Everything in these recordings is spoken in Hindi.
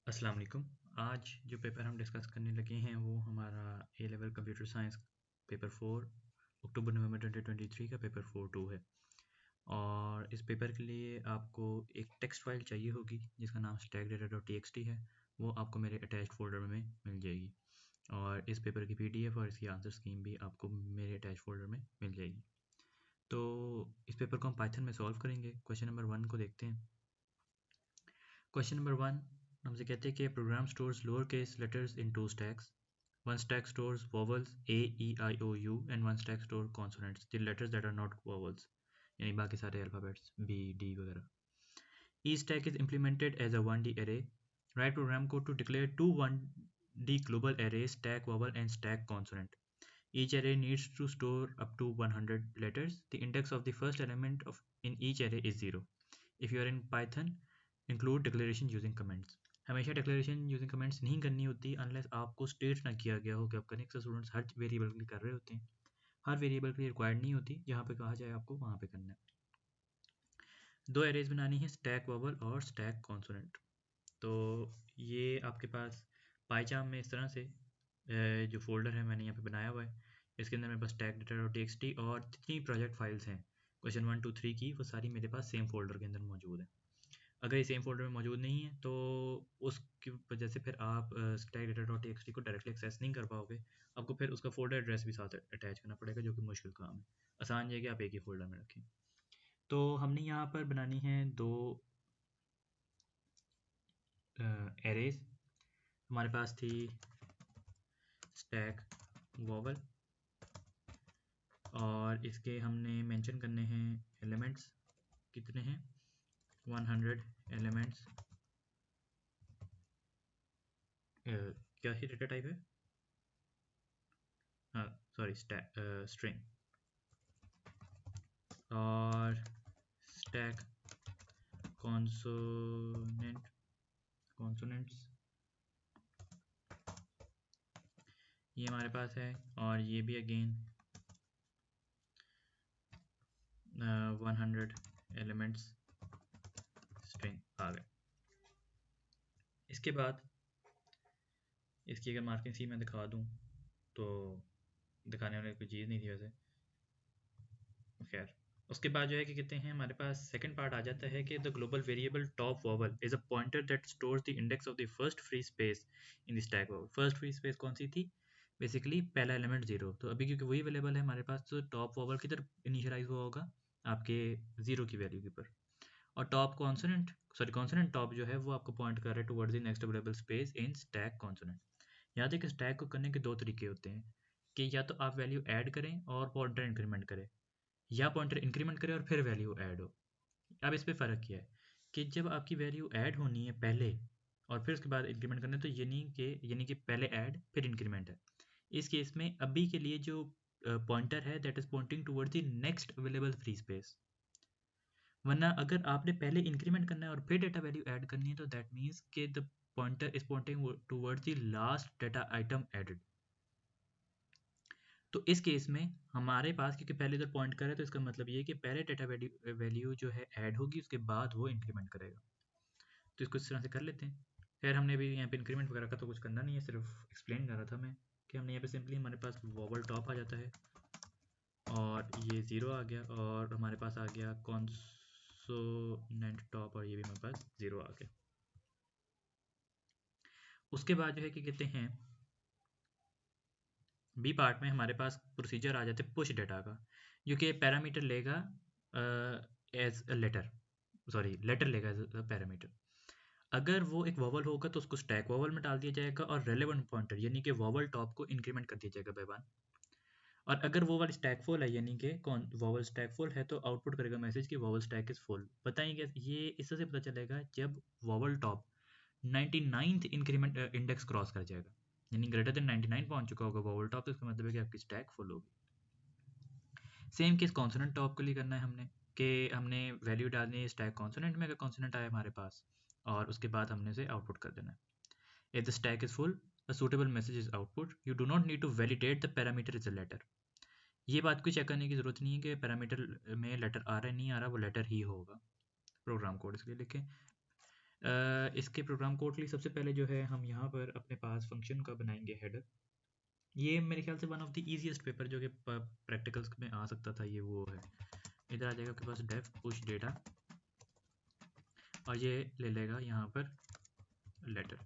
अस्सलाम वालेकुम। आज जो पेपर हम डिस्कस करने लगे हैं वो हमारा ए लेवल कंप्यूटर साइंस पेपर 4 अक्टूबर नवंबर 2023 का पेपर 4-2 है। और इस पेपर के लिए आपको एक टेक्स्ट फाइल चाहिए होगी जिसका नाम stackdata.txt है। वो आपको मेरे अटैच्ड फोल्डर में मिल जाएगी और इस पेपर की PDF और इसकी आंसर स्कीम भी आपको मेरे अटैच फोल्डर में मिल जाएगी। तो इस पेपर को हम पाइथन में सॉल्व करेंगे। क्वेश्चन नंबर 1 को देखते हैं। क्वेश्चन नंबर 1 हमसे कहते हैं कि program stores lower case letters in 2 stacks. One stack stores vowels A, E, I, O, U and one stack stores consonants, the letters that are not vowels, यानी बाकी सारे alphabets B, D वगैरह. Each stack is implemented as a 1D array. Write program code to declare two 1D global arrays, stack vowel and stack consonant. Each array needs to store up to 100 letters. The index of the first element in each array is 0. If you are in Python, include declaration using comments. हमेशा डिक्लेरेशन यूजिंग कमेंट्स नहीं करनी होती अनलेस आपको स्टेट ना किया गया हो कि आप करें। स्टूडेंट्स हर वेरिएबल के लिए कर रहे होते हैं, हर वेरिएबल के लिए रिक्वायर्ड नहीं होती। जहाँ पे कहा जाए आपको वहाँ पे करना है। दो एरेज बनानी है, स्टैक वॉवल और स्टैक कॉन्सोनेंट। तो ये आपके पास पाईचार्म में इस तरह से जो फोल्डर है मैंने यहाँ पे बनाया हुआ है, इसके अंदर मेरे पास stackdata.txt और जितनी प्रोजेक्ट फाइल्स हैं क्वेश्चन 1 2 3 की, वो सारी मेरे पास सेम फोल्डर के अंदर मौजूद है। अगर ये सेम फोल्डर में मौजूद नहीं है तो उसकी वजह से फिर आप stackdata.txt को डायरेक्टली एक्सेस नहीं कर पाओगे। आपको फिर उसका फोल्डर एड्रेस भी साथ अटैच करना पड़ेगा, जो कि मुश्किल काम है। आसान है कि आप एक ही फोल्डर में रखें। तो हमने यहाँ पर बनानी है दो एरेज। हमारे पास थी स्टैक वॉवल और इसके हमने मेंशन करने हैं एलिमेंट्स। कितने हैं? 100 एलिमेंट्स। क्या ही डेटा टाइप है? हाँ सॉरी, स्ट्रिंग। और स्टैक कॉन्सोनेंट्स ये हमारे पास है, और ये भी अगेन 100 एलिमेंट्स स्ट्रिंग आ गए। इसके बाद इसकी अगर मार्किंग सी मैं दिखा दूं तो दिखाने वाली कोई चीज़ नहीं थी वैसे, खैर। उसके बाद जो है कि कहते हैं हमारे पास सेकंड पार्ट आ जाता है कि the global variable top vowel is a pointer that stores the index of the first free space in the stack vowel. First free space कौन सी थी? बेसिकली पहला एलिमेंट 0। तो अभी क्योंकि वही अवेलेबल है हमारे पास, तो टॉप वॉवल किधर इनिशियलाइज हुआ होगा? आपके 0 की वैल्यू के ऊपर। और टॉप कॉन्सोनेंट टॉप जो है वो आपको पॉइंट कर रहा है towards the next available space in stack consonant. याद है कि स्टैक को करने के दो तरीके होते हैं कि या तो आप वैल्यू ऐड करें और पॉइंटर इंक्रीमेंट करें, या पॉइंटर इंक्रीमेंट करे और फिर वैल्यू ऐड हो। अब इस पे फ़र्क क्या है कि जब आपकी वैल्यू ऐड होनी है पहले और फिर उसके बाद इंक्रीमेंट करना है, तो यानी कि पहले ऐड फिर इंक्रीमेंट है। इस केस में अभी के लिए जो पॉइंटर है that is pointing towards the next available free space. वरना अगर आपने पहले इंक्रीमेंट करना है और फिर डेटा वैल्यू ऐड करनी है तो दैट मीन्स कि the pointer is pointing towards the last data item added. तो इस केस में हमारे पास क्योंकि पहले इधर पॉइंट कर रहा है, तो इसका मतलब ये है कि पहले डेटा वैल्यू जो है ऐड होगी, उसके बाद वो इंक्रीमेंट करेगा। तो इसको इस तरह से कर लेते हैं। खैर हमने भी यहाँ पे इंक्रीमेंट वगैरह का तो कुछ करना नहीं है, सिर्फ एक्सप्लेन कर रहा था मैं कि हमने यहाँ पे सिंपली हमारे पास वॉवल टॉप आ जाता है और ये 0 आ गया, और हमारे पास आ गया कॉन्सोनेंट टॉप और ये भी हमारे पास 0 आ गया। उसके बाद जो है कि कहते हैं बी पार्ट में हमारे पास प्रोसीजर आ जाते हैं पुश डेटा का, जो कि पैरामीटर लेगा एज अ लेटर लेगा एज अ पैरामीटर। अगर वो एक वॉवल होगा तो उसको स्टैक वॉवल में डाल दिया जाएगा और रेलेवेंट पॉइंटर यानी कि वॉवल टॉप को इंक्रीमेंट कर दिया जाएगा बाय 1। और अगर वो वाली स्टैक फुल है यानी कि वॉवल स्टैक फुल है, तो आउटपुट करेगा मैसेज कि वॉवल स्टैक इज फुल। बताएंगे ये इससे से पता चलेगा जब vowel top 99th increment index cross कर जाएगा, यानी ग्रेटर देन 99 पहुंच चुका होगा वॉवल टॉप, तो इसका मतलब है कि आपकी स्टैक फुल होगी। सेम केस कॉन्सोनेंट टॉप के लिए करना है हमने कि हमने वैल्यू डालनी है स्टैक कॉन्सोनेंट में, अगर कॉन्सोनेंट आया हमारे पास, और उसके बाद हमने उसे आउटपुट कर देना है। If the stack is full a suitable message is output. You do not need to validate the parameter is a letter. ये बात को चेक करने की ज़रूरत नहीं है कि पैरामीटर में लेटर आ रहा है नहीं आ रहा, वो लेटर ही होगा। प्रोग्राम कोड इसलिए लिखें इसके प्रोग्राम कोड के लिए सबसे पहले जो है हम यहाँ पर अपने पास फंक्शन का बनाएंगे हेडर। ये मेरे ख्याल से one of the easiest paper जो कि प्रैक्टिकल्स में आ सकता था, ये वो है। इधर आ जाएगा आपके पास डेफ पुश डेटा और ये ले लेगा यहाँ पर लेटर।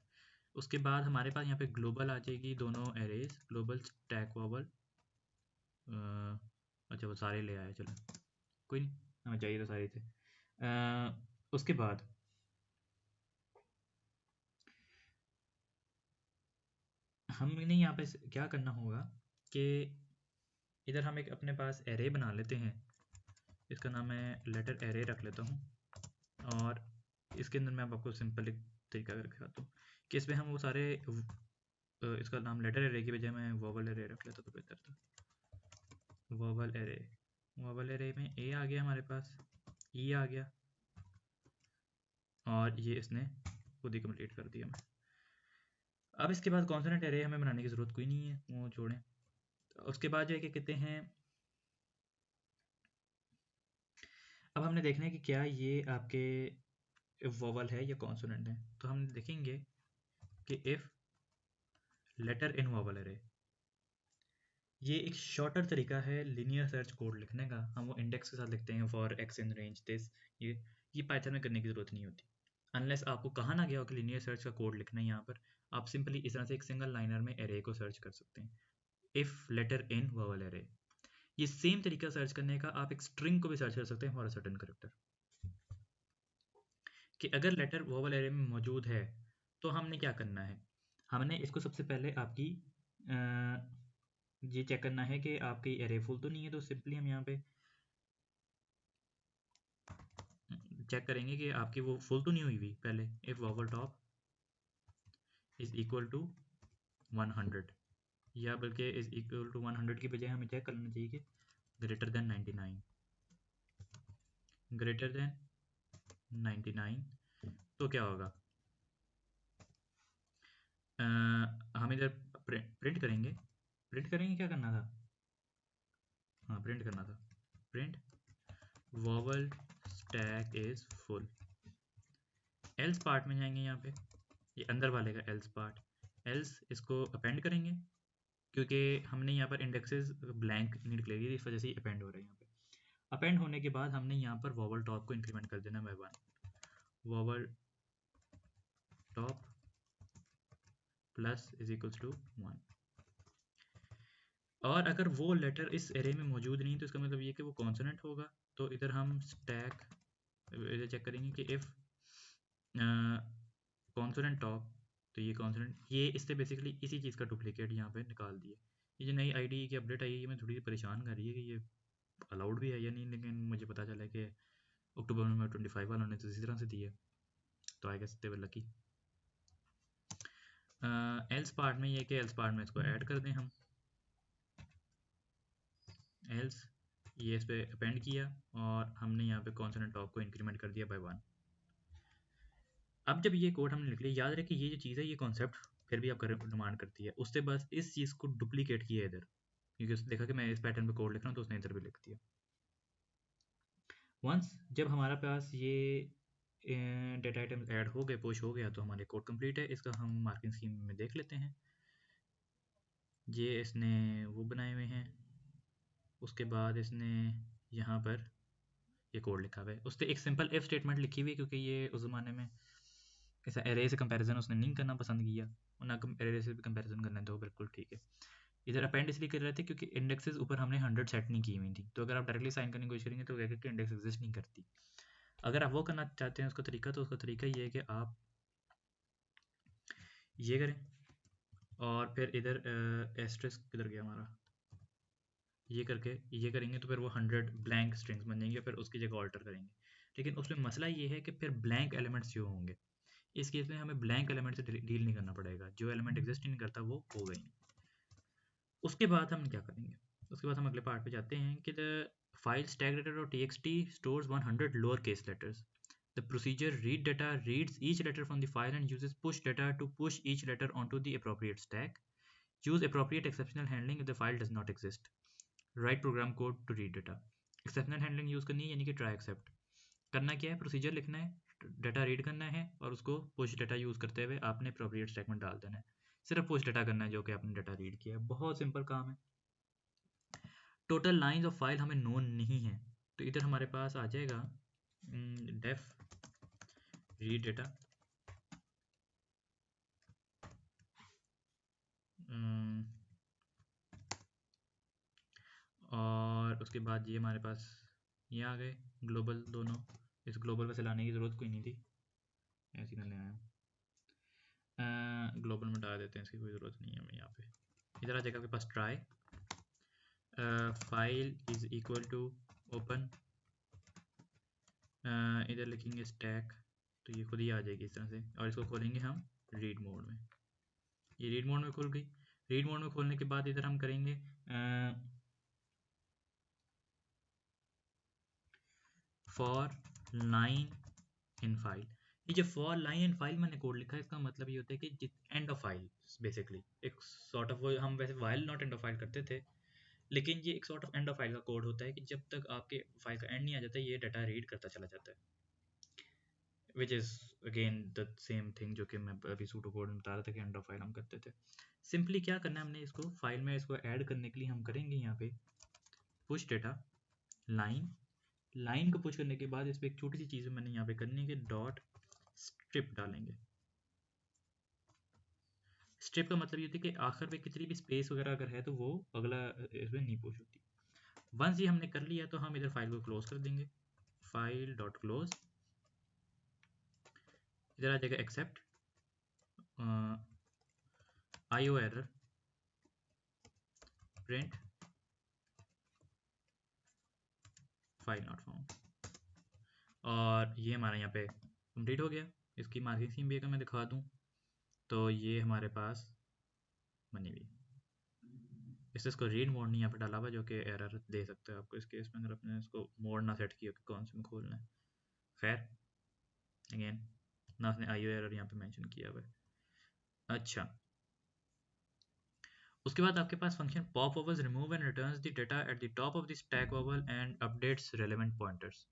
उसके बाद हमारे पास यहाँ पे ग्लोबल आ जाएगी दोनों एरेज, ग्लोबल स्टैक वॉवल। अच्छा वो सारे ले आए, चलो कोई नहीं, हमें चाहिए तो सारे थे। उसके बाद हमने यहाँ पे क्या करना होगा कि इधर हम एक अपने पास एरे बना लेते हैं, इसका नाम है लेटर एरे रख लेता हूँ। और इसके अंदर मैं आपको सिंपल एक तरीका करके दिखाता हूँ कि इसमें हम वो सारे इसका नाम लेटर एरे की बजाय मैं वोवल एरे रख लेता तो बेहतर था। वोवल एरे में ए आ गया हमारे पास, ई आ गया और ये इसने खुद ही कंप्लीट कर दिया। मैं अब इसके बाद कॉन्सोनेंट एरे हमें बनाने की ज़रूरत कोई नहीं है, वो छोड़ें। उसके बाद जो है क्या कहते हैं, अब हमने देखना है कि क्या ये आपके वोवल है या कॉन्सोनेंट है। तो हम देखेंगे कि if letter in vowel array, ये एक शॉर्टर तरीका है लीनियर सर्च कोड लिखने का। हम वो इंडेक्स के साथ लिखते हैं for x in range this. ये पाइथन में करने की ज़रूरत नहीं होती अनलेस आपको कहा ना गया हो कि लीनियर सर्च का कोड लिखना है। यहाँ पर आप सिंपली इस तरह से एक सिंगल लाइनर में एरे को सर्च कर सकते हैं, if letter in vowel array. ये सेम तरीका सर्च करने का आप एक स्ट्रिंग को भी सर्च कर सकते हैं फॉर अ सर्टेन कैरेक्टर, कि अगर लेटर वोवल एरे में मौजूद है तो हमने क्या करना है, हमने इसको सबसे पहले आपकी ये चेक करना है कि आपकी एरे फुल तो नहीं है। तो सिंपली हम यहाँ पे चेक करेंगे कि आपकी वो फुल तो नहीं हुई हुई पहले। If vowel top is equal to 100, या बल्कि इज इक्वल टू 100 की बजाय हमें चेक करना चाहिए कि ग्रेटर देन 99, ग्रेटर देन 99। तो क्या होगा, हम इधर प्रिंट करेंगे क्या करना था, हाँ प्रिंट करना था, print vowel stack is full. Else part में जाएंगे, यहाँ पे ये अंदर वाले का एल्स पार्ट, एल्स इसको अपेंड करेंगे क्योंकि हमने यहाँ पर इंडेक्सेस ब्लैंक नहीं डिक्लेयर की, इस वजह से अपेंड हो रहा है। यहाँ पे अपेंड होने के बाद हमने यहाँ पर वोवल टॉप को इंक्रीमेंट कर देना by 1, vowel top plus is equals to 1। और अगर वो लेटर इस एरे में मौजूद नहीं तो इसका मतलब ये कि वो कॉन्सोनेंट होगा। तो इधर हम स्टैक इधर चेक करेंगे कि इफ़ कॉन्सोनेंट टॉप, तो ये कॉन्सोनेंट, ये इससे बेसिकली इसी चीज़ का डुप्लीकेट यहाँ पे निकाल दिए। ये जो नई आईडी की अपडेट आई है, ये मैं थोड़ी परेशान कर रही है कि ये अलाउड भी है या नहीं, लेकिन मुझे पता चला कि अक्टूबर में 25 वालों ने तो इसी तरह से दी है, तो I guess they were lucky. Else part में ये कि एल्स पार्ट में इसको ऐड कर दें हम, एल्स ये इस पर अपेंड किया और हमने यहाँ पे कॉन्सोनेंट टॉप को इंक्रीमेंट कर दिया बाय 1। अब जब ये कोड हमने लिख लिया, याद रखिए ये जो चीज़ है ये कॉन्सेप्ट फिर भी आपका डिमांड करती है, उससे बस इस चीज़ को डुप्लीकेट किया इधर, क्योंकि उसने देखा कि मैं इस पैटर्न पे कोड लिख रहा हूँ तो उसने इधर भी लिख दिया। वंस जब हमारा पास ये डेटा आइटम ऐड हो गए, पुश हो गया, तो हमारे कोड कंप्लीट है। इसका हम मार्किंग स्कीम में देख लेते हैं। ये इसने वो बनाए हुए हैं, उसके बाद इसने यहाँ पर ये कोड लिखा हुआ है। उसने एक सिंपल इफ स्टेटमेंट लिखी हुई है क्योंकि ये उस ज़माने में ऐसा एरे से कंपैरिजन उसने नहीं करना पसंद किया, ना एरे से भी कंपैरिजन करना, तो बिल्कुल ठीक है। इधर अपेंड इसलिए कर रहे थे क्योंकि इंडेक्सेस ऊपर हमने 100 सेट नहीं की हुई थी, तो अगर आप डायरेक्टली साइन करने की कोशिश करेंगे तो कहेगा कि इंडेक्स एग्जिस्ट नहीं करती। अगर आप वो करना चाहते हैं उसका तरीका, तो उसका तरीका ये है कि आप ये करें और फिर इधर एस्ट्रिस्क किधर गया हमारा, ये करके ये करेंगे तो फिर वो 100 ब्लैंक स्ट्रिंग्स बन जाएंगे, फिर उसकी जगह ऑल्टर करेंगे। लेकिन उसमें मसला ये है कि फिर ब्लैंक एलिमेंट्स जो होंगे, इस केस में हमें ब्लैंक एलिमेंट से डील नहीं करना पड़ेगा, जो एलिमेंट एग्जिस्ट नहीं करता वो हो गई। उसके बाद हम क्या करेंगे, उसके बाद हम अगले पार्ट पे जाते हैं कि the file stackdata.txt stores 100 lower case letters. The procedure read data reads each letter from the file and uses push data to push each letter onto the appropriate stack. Use appropriate exceptional handling if the file does not exist. Write program code to read data. Exceptional handling use करनी है, यानी कि try except करना क्या है, प्रोसीजर लिखना है डाटा रीड करना है और उसको पुश डाटा यूज़ करते हुए आपने अप्रोप्रिएट स्टेटमेंट डाल देना है। सिर्फ पुश डाटा करना है जो कि आपने डाटा रीड किया है। बहुत सिंपल काम है। टोटल लाइंस ऑफ फाइल हमें नोन नहीं है, तो इधर हमारे पास आ जाएगा डेफ रीड डाटा, और उसके बाद ये हमारे पास ये आ गए ग्लोबल दोनों। इस ग्लोबल वैसे लाने की ज़रूरत कोई नहीं थी, ऐसे कर लेना है। ग्लोबल में डाल देते हैं, इसकी कोई ज़रूरत नहीं है हमें यहाँ पे। इधर आ जाएगा आपके पास try file is equal to open, इधर लिखेंगे स्टैक, तो ये खुद ही आ जाएगी इस तरह से, और इसको खोलेंगे हम रीड मोड में। ये रीड मोड में खुल गई। रीड मोड में खोलने के बाद इधर हम करेंगे फॉर लाइन इन फाइल। ये जो फॉर लाइन इन फाइल मैंने कोड लिखा है, इसका मतलब ये होता है कि एंड ऑफ फाइल बेसिकली एक सॉर्ट ऑफ, वो हम वैसे while not end of file करते थे, लेकिन ये एक sort of end of file का कोड होता है कि जब तक आपके फाइल का एंड नहीं आ जाता ये डाटा रीड करता चला जाता है, which is again the same thing जो कि मैं अभी सूडो कोड में बता रहा था कि एंड ऑफ फाइल हम करते थे। सिंपली क्या करना है हमने, इसको फाइल में इसको ऐड करने के लिए हम करेंगे यहाँ पे पुश डाटा लाइन। लाइन को पुश करने के बाद इस पर एक छोटी सी चीज़ मैंने यहाँ पे करनी है कि डॉट स्ट्रिप डालेंगे। स्ट्रिप का मतलब ये होता है कि आखिर में कितनी भी स्पेस वगैरह अगर है तो वो अगला इसमें नहीं पुश होती। वंस ये हमने कर लिया तो हम इधर फाइल को क्लोज कर देंगे, फाइल डॉट क्लोज। इधर आ जाएगा except IO error print file not found, और ये हमारा यहाँ पे कंप्लीट हो गया। इसकी मार्किंग स्कीम भी अगर मैं दिखा दूँ तो ये हमारे पास बनी हुई। इसको रीड मोड नहीं यहाँ पे डाला हुआ जो कि एरर दे सकता है आपको इस केस में, अगर आपने इसको मोड ना सेट किया कि कौन से में खोलना है। खैर अगेन ना आपने IO एरर यहाँ पे मेंशन किया हुआ है। अच्छा, उसके बाद आपके पास function pop vowels remove and returns the data at the top of the stack vowel and updates relevant pointers.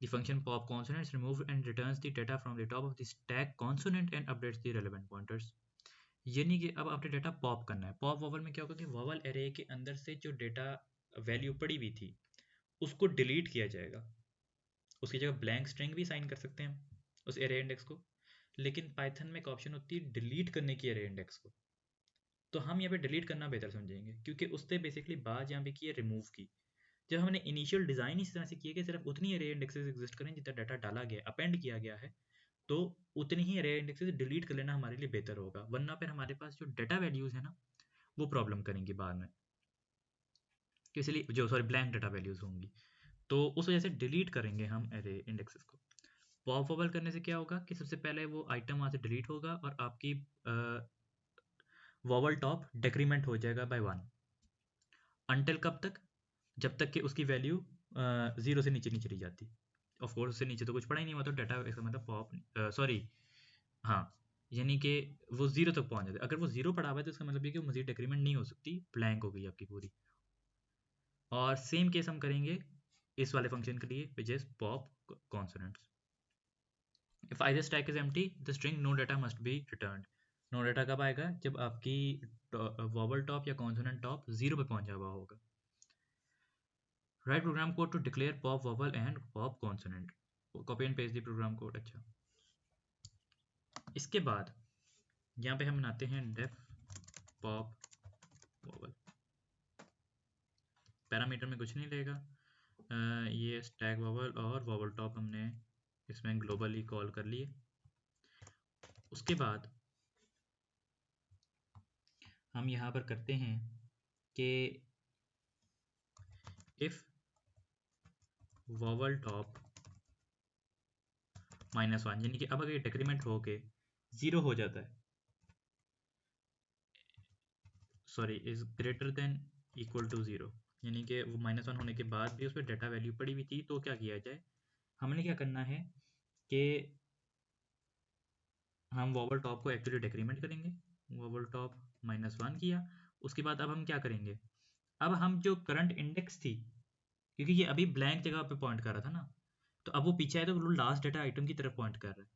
The function pop consonants remove and returns the data from the top of the stack consonant and updates the relevant pointers। यानी कि अब आपने डाटा पॉप करना है। पॉप वॉवल में क्या होगा कि वॉवल एरे के अंदर से जो डाटा वैल्यू पड़ी हुई थी उसको डिलीट किया जाएगा। उसकी जगह ब्लैंक स्ट्रिंग भी साइन कर सकते हैं हम उस एरे इंडेक्स को, लेकिन पाइथन में एक ऑप्शन होती है डिलीट करने की एरे इंडेक्स को, तो हम यहाँ पे डिलीट करना बेहतर समझेंगे क्योंकि उससे बेसिकली बात यहाँ पे की है रिमूव की। जब हमने इनिशियल डिज़ाइन इस तरह से किया कि सिर्फ उतनी एरे इंडेक्सेस एग्जिस्ट करें जितना डाटा डाला गया अपेंड किया गया है, तो उतनी ही एरे इंडेक्सेस डिलीट कर लेना हमारे लिए बेहतर होगा, वरना फिर हमारे पास जो डाटा वैल्यूज़ है ना वो प्रॉब्लम करेंगी बाद में, इसलिए जो सॉरी ब्लैंक डाटा वैल्यूज़ होंगी, तो उस वजह से डिलीट करेंगे हम एरे इंडेक्सेस को। पॉप वॉवल करने से क्या होगा कि सबसे पहले वो आइटम वहाँ से डिलीट होगा और आपकी वॉवल टॉप डिक्रीमेंट हो जाएगा बाय 1। अनटिल कब तक, जब तक कि उसकी वैल्यू 0 से नीचे नहीं चली जाती। ऑफ कोर्स उससे नीचे तो कुछ पड़ा ही नहीं हुआ, तो डाटा इसका मतलब पॉप सॉरी हाँ, यानी कि वो 0 तक पहुंच जाता है। अगर वो 0 पड़ा हुआ है तो इसका मतलब ये कि मजीद डिक्रीमेंट नहीं हो सकती, ब्लैंक हो गई आपकी पूरी। और सेम केस हम करेंगे इस वाले फंक्शन के लिए which is pop consonants. If either stack is empty the string no data must be returned. No data कब आएगा, जब आपकी वॉवल टॉप या कॉन्सोनेंट टॉप 0 पे पहुंचा हुआ होगा। Write program code to declare pop vowel and pop consonant, copy and paste the program code. अच्छा, इसके बाद यहाँ पे हम बनाते हैं डेफ पॉप वॉवल। पैरामीटर में कुछ नहीं लेगा, ये स्टैक वॉवल और वॉवल टॉप हमने इसमें ग्लोबली कॉल कर लिए। उसके बाद हम यहाँ पर करते हैं कि इफ वॉवल टॉप -1, यानी कि अब अगर डिक्रीमेंट हो के 0 हो जाता है, sorry is greater than equal to 0, यानी कि वो -1 होने के बाद भी उस पर डाटा वैल्यू पड़ी हुई थी, तो क्या किया जाए, हमने क्या करना है कि हम वॉवल टॉप को एक्चुअली डिक्रीमेंट करेंगे। वॉवल टॉप -1 किया, उसके बाद अब हम क्या करेंगे, अब हम जो करंट इंडेक्स थी, क्योंकि ये अभी ब्लैंक जगह पे पॉइंट कर रहा था ना, तो अब वो पीछे आए तो वो लास्ट डाटा आइटम की तरफ पॉइंट कर रहा है।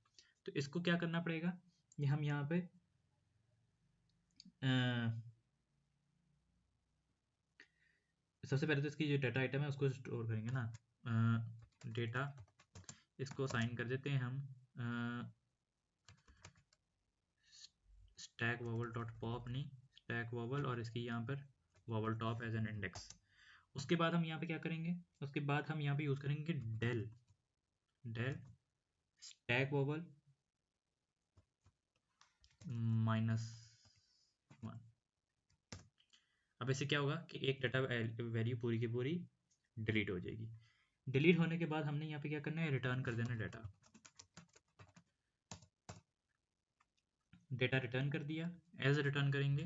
तो इसको क्या करना पड़ेगा, ये हम यहाँ पे सबसे पहले तो इसकी जो डाटा आइटम है उसको स्टोर करेंगे ना, डेटा, इसको साइन कर देते हैं हम स्टैक वॉवल डॉट पॉप, नहीं स्टैक वॉवल, और इसकी यहाँ पर vowel top as an index. उसके बाद हम यहाँ पे क्या करेंगे, उसके बाद हम यहाँ पे यूज़ करेंगे डेल स्टैक वॉवल -1। अब इससे क्या होगा कि एक डाटा वैल्यू पूरी की पूरी डिलीट हो जाएगी। डिलीट होने के बाद हमने यहाँ पे क्या करना है, रिटर्न कर देना डेटा रिटर्न कर दिया। एज रिटर्न करेंगे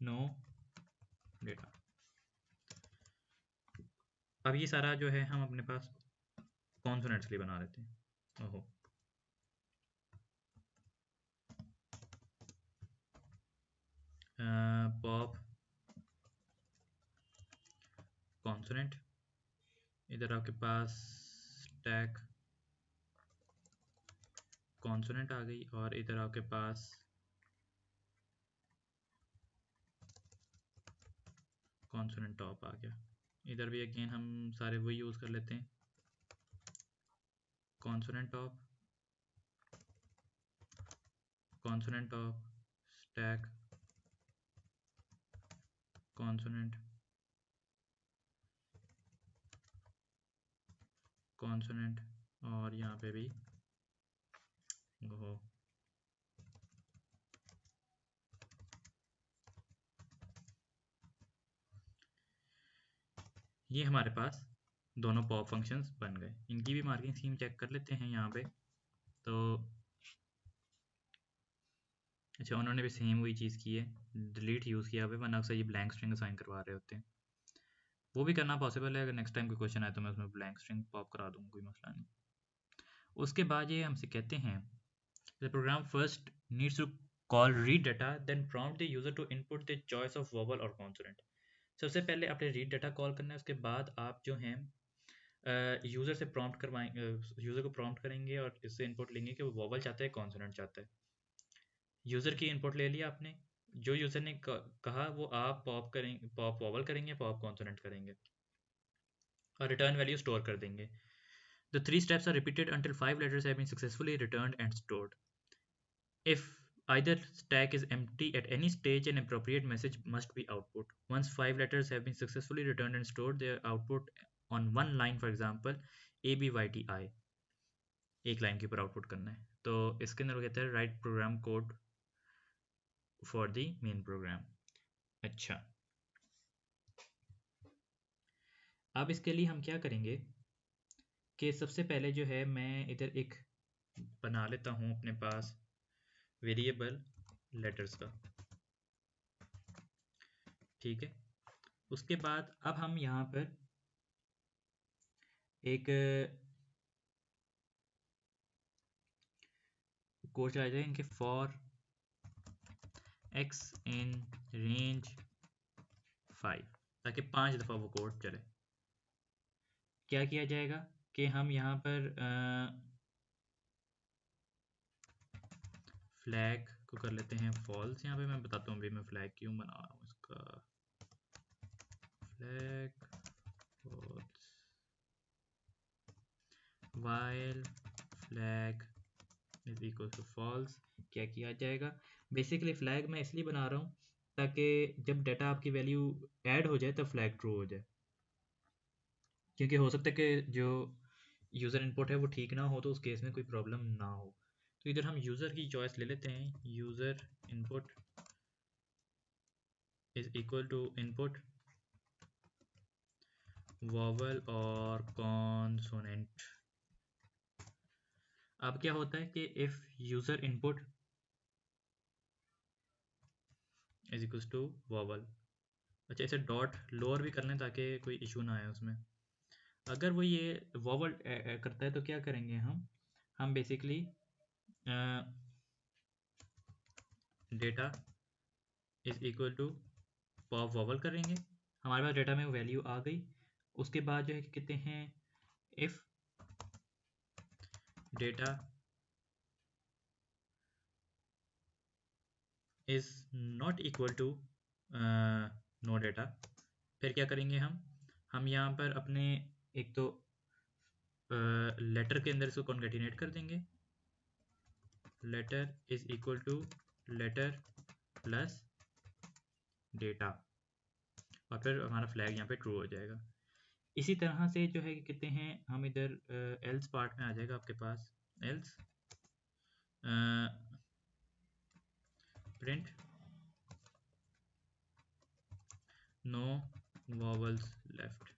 नो डेटा। अब ये सारा जो है हम अपने पास कॉन्सोनेंट्स के लिए बना लेते हैं। ओहो, पॉप कॉन्सोनेंट, इधर आपके पास स्टैक कॉन्सोनेंट आ गई, और इधर आपके पास कॉन्सोनेंट टॉप आ गया। इधर भी अगेन हम सारे वही यूज़ कर लेते हैं, कॉन्सोनेंट टॉप स्टैक कॉन्सोनेंट और यहाँ पे भी ओहो, ये हमारे पास दोनों पॉप फंक्शंस बन गए। इनकी भी मार्किंग स्कीम चेक कर लेते हैं यहाँ पे। तो अच्छा, उन्होंने भी सेम वही चीज़ की है, डिलीट यूज़ किया हुआ है, वरना अक्सर ये ब्लैंक स्ट्रिंग असाइन करवा रहे होते हैं। वो भी करना पॉसिबल है, अगर नेक्स्ट टाइम कोई क्वेश्चन आए तो मैं उसमें ब्लैंक स्ट्रिंग पॉप करा दूँगा, कोई मसला नहीं। उसके बाद ये हमसे कहते हैं the program first needs to call read data then prompt the user to input the choice of vowel और कॉन्सोनेंट। सबसे पहले आपने रीड डाटा कॉल करना है, उसके बाद आप जो हैं यूज़र से प्रॉम्प्ट करवाएंगे, यूज़र को प्रॉम्प्ट करेंगे और इससे इनपुट लेंगे कि वो वोवल चाहता है कॉन्सोनेंट चाहता है। यूज़र की इनपुट ले लिया आपने, जो यूज़र ने कहा वो आप पॉप वोवल करेंगे, पॉप कॉन्सोनेंट करेंगे और रिटर्न वैल्यू स्टोर कर देंगे। The 3 steps are repeated until 5 letters have been successfully returned and stored. If either stack is empty at any stage, an appropriate message must be output. Once 5 letters have been successfully returned and stored, they are output on one line, for example, ABYTI. एक लाइन के ऊपर आउटपुट करना है। तो इसके अंदर वो कहता है write program code for the main program. अच्छा, अब इसके लिए हम क्या करेंगे कि सबसे पहले जो है मैं इधर एक बना लेता हूँ अपने पास वेरिएबल लेटर्स का, ठीक है। उसके बाद अब हम यहाँ पर एक कोड चला जाएगा इनके फॉर x इन रेंज 5, ताकि 5 दफ़ा वो कोड चले। क्या किया जाएगा कि हम यहाँ पर फ्लैग को कर लेते हैं फॉल्स। यहाँ पे मैं बताता हूँ भाई मैं फ्लैग क्यों बना रहा हूँ इसका, flag false while flag is equal to false. क्या किया जाएगा, बेसिकली फ्लैग मैं इसलिए बना रहा हूँ ताकि जब डाटा आपकी वैल्यू ऐड हो जाए तब फ्लैग ट्रू हो जाए, क्योंकि हो सकता है कि जो यूज़र इनपुट है वो ठीक ना हो, तो उस केस में कोई प्रॉब्लम ना हो। तो इधर हम यूज़र की चॉइस ले लेते हैं, user input is equal to input vowel और कॉन्सोनेंट। अब क्या होता है कि if user input is equal to vowel, अच्छा इसे डॉट लोअर भी कर लें ताकि कोई इशू ना आए उसमें। अगर वो ये वॉवल करता है तो क्या करेंगे हम basically data is equal to pop vowel करेंगे हमारे पास डेटा में वैल्यू आ गई। उसके बाद जो है कि कहते हैं if data is not equal to no data, फिर क्या करेंगे हम यहाँ पर अपने एक तो लेटर के अंदर इसको कॉन्केटिनेट कर देंगे, letter is equal to letter plus data, और फिर हमारा फ्लैग यहाँ पे ट्रू हो जाएगा। इसी तरह से जो है कि कहते हैं हम इधर एल्स पार्ट में आ जाएगा आपके पास, else print no vowels left.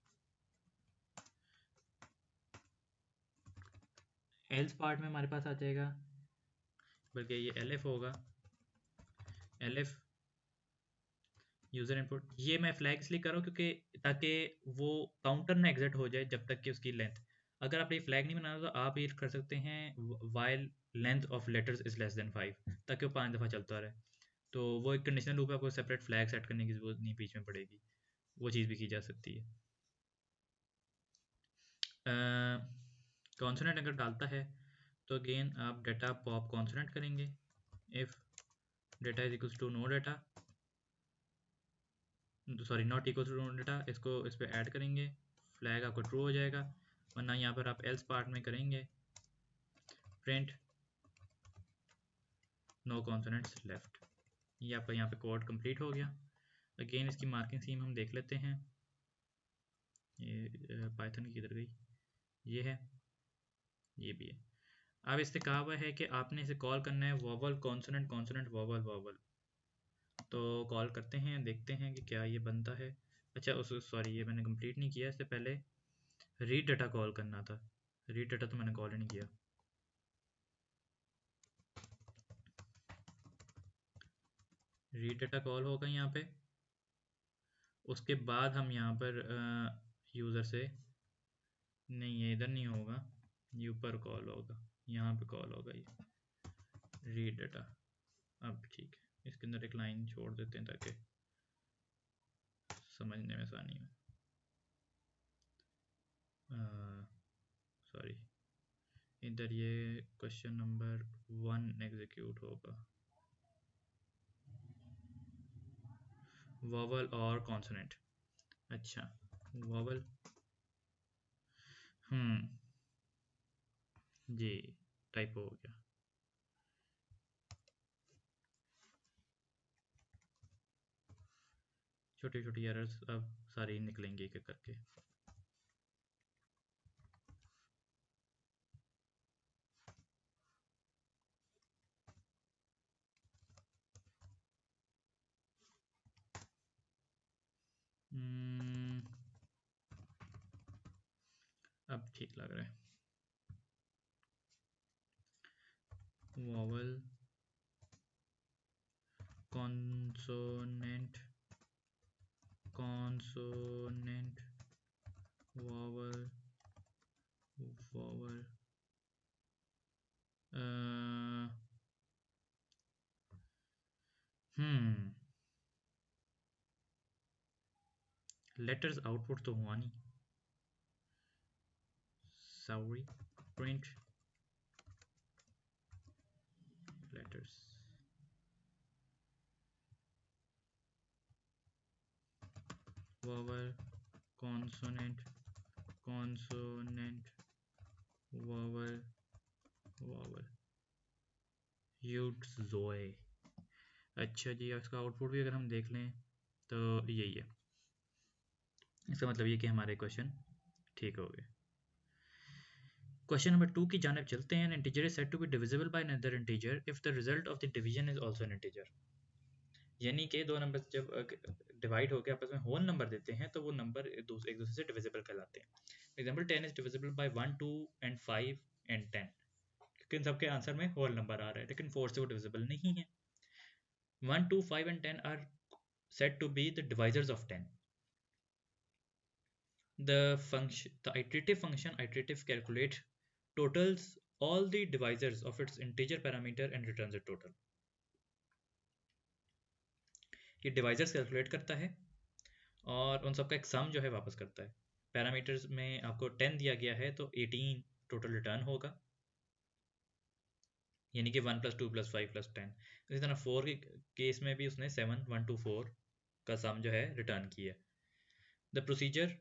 Else part में हमारे पास आ जाएगा, बल्कि ये एलएफ होगा, एलएफ यूज़र इनपुट। ये मैं फ्लैग इसलिए कर रहा हूँ क्योंकि ताकि वो काउंटर ना एग्जिट हो जाए जब तक कि उसकी लेंथ, अगर आप ये फ्लैग नहीं बनाना तो आप ये कर सकते हैं while length of letters is less than 5, ताकि वो 5 दफ़ा चलता रहे। तो वो एक कंडीशनल लूप है, आपको सेपरेट फ्लैग सेट करने की जरूरत नहीं बीच में पड़ेगी, वो चीज़ भी की जा सकती है। कॉन्सोनेंट अगर डालता है तो अगेन आप डेटा पॉप कॉन्सोनेंट करेंगे, if data is equals to no data, sorry not equal to no data, इसको इस पर ऐड करेंगे, फ्लैग आपको ट्रू हो जाएगा। वरना यहाँ पर आप एल्स पार्ट में करेंगे प्रिंट नो कॉन्सोनेंट्स लेफ्ट। ये आपका यहाँ पे कोड कंप्लीट हो गया। अगेन इसकी मार्किंग स्कीम हम देख लेते हैं, ये पाइथन की किधर गई, ये है, ये भी है। अब इससे कहा हुआ है कि आपने इसे कॉल करना है vowel consonant consonant vowel vowel. तो कॉल करते हैं, देखते हैं कि क्या ये बनता है। अच्छा उस सॉरी ये मैंने कंप्लीट नहीं किया, इससे पहले रीड डाटा कॉल करना था, रीड डाटा तो मैंने कॉल ही नहीं किया। रीड डाटा कॉल होगा यहाँ पे, उसके बाद हम यहाँ पर यूज़र से, नहीं ये इधर नहीं होगा, ये ऊपर कॉल होगा, यहाँ पे कॉल होगा ये रीड डाटा। अब ठीक है, इसके अंदर एक लाइन छोड़ देते हैं ताकि समझने में आसानी हो। सॉरी इधर ये क्वेश्चन नंबर 1 एग्जीक्यूट होगा, वॉवल और कॉन्सोनेंट। अच्छा वॉवल, जी टाइप हो गया। छोटी छोटी एरर्स अब सारी निकलेंगी एक एक करके। अब ठीक लग रहा है। Vowel consonant consonant vowel vowel letters output तो हुआ नहीं, sorry print letters, vowel consonant consonant vowel vowel यूट्स जोए। अच्छा जी, इसका आउटपुट भी अगर हम देख लें तो यही है, इसका मतलब ये कि हमारे क्वेश्चन ठीक हो गए। क्वेश्चन नंबर 2 की जानिब चलते हैं। Integer is said to be divisible by another integer if the result of the division is also an integer. यानी कि दो नंबर जब डिवाइड होकर आपस में होल नंबर देते हैं तो वो नंबर एक दूसरे से डिविजिबल कहलाते हैं। Example 10 is divisible by 1 2 and 5 and 10, क्योंकि इन सबके आंसर में होल नंबर आ रहा है, लेकिन 4 से वो डिविजिबल नहीं है। 1 2 5 and 10 are said to be the divisors of 10. The iterative function iterative calculate totals all the divisors of its integer parameter and returns a total. ये divisors calculate करता है और उन सबका एक सम जो है वापस करता है। पैरामीटर्स में आपको 10 दिया गया है तो 18 टोटल रिटर्न होगा, यानी कि 1 + 2 + 5 + 10। इसी तरह 4 के केस में भी उसने 7 1 2 4 का सम जो है रिटर्न किया। The procedure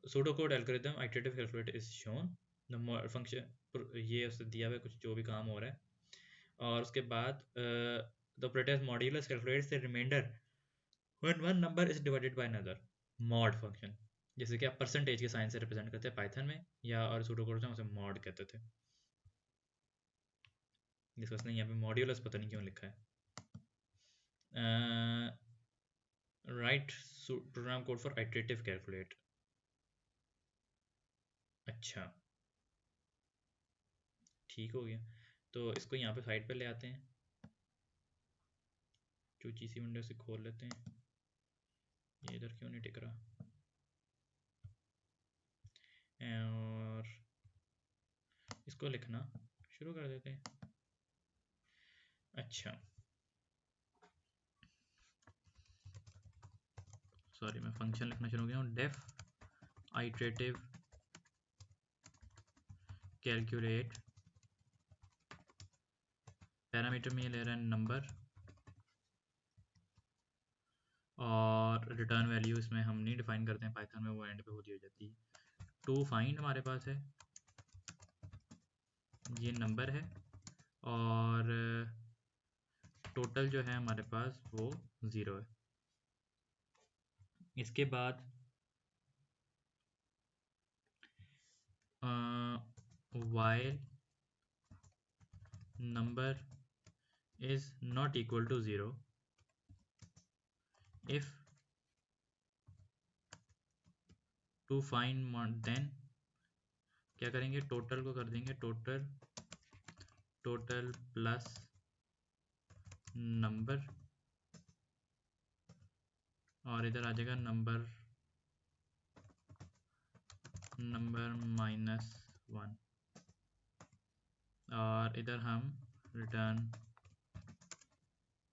pseudocode algorithm iterative calculate is shown। The function ये उससे दिया हुआ है कुछ जो भी काम हो रहा है, और उसके बाद the operator modulus calculates the remainder when one number is divided by another. Mod function, जैसे कि आप परसेंटेज के साइन से रिप्रेजेंट करते हैं पाइथन में, या और pseudocode में उसे मॉड कहते थे, जिसको उसने यहाँ पे मॉड्यूलस पता नहीं क्यों लिखा है। Write program code for iterative calculate. अच्छा, ठीक हो गया। तो इसको यहाँ पे साइड पे ले आते हैं, जो जीसी विंडो से खोल लेते हैं। ये इधर क्यों नहीं टिक रहा, और इसको लिखना शुरू कर देते हैं। अच्छा, सॉरी, मैं फंक्शन लिखना शुरू किया हूँ। डेफ आइटरेटिव कैलकुलेट, पैरामीटर में ये ले रहा है नंबर, और रिटर्न वैल्यू इसमें हम नहीं डिफाइन करते हैं पाइथन में, वो एंड पे होती हो जाती है। टू फाइंड हमारे पास है, ये नंबर है, और टोटल जो है हमारे पास वो 0 है। इसके बाद while number is not equal to 0 if to find then क्या करेंगे, टोटल को कर देंगे टोटल प्लस नंबर, और इधर आ जाएगा नंबर -1, और इधर हम रिटर्न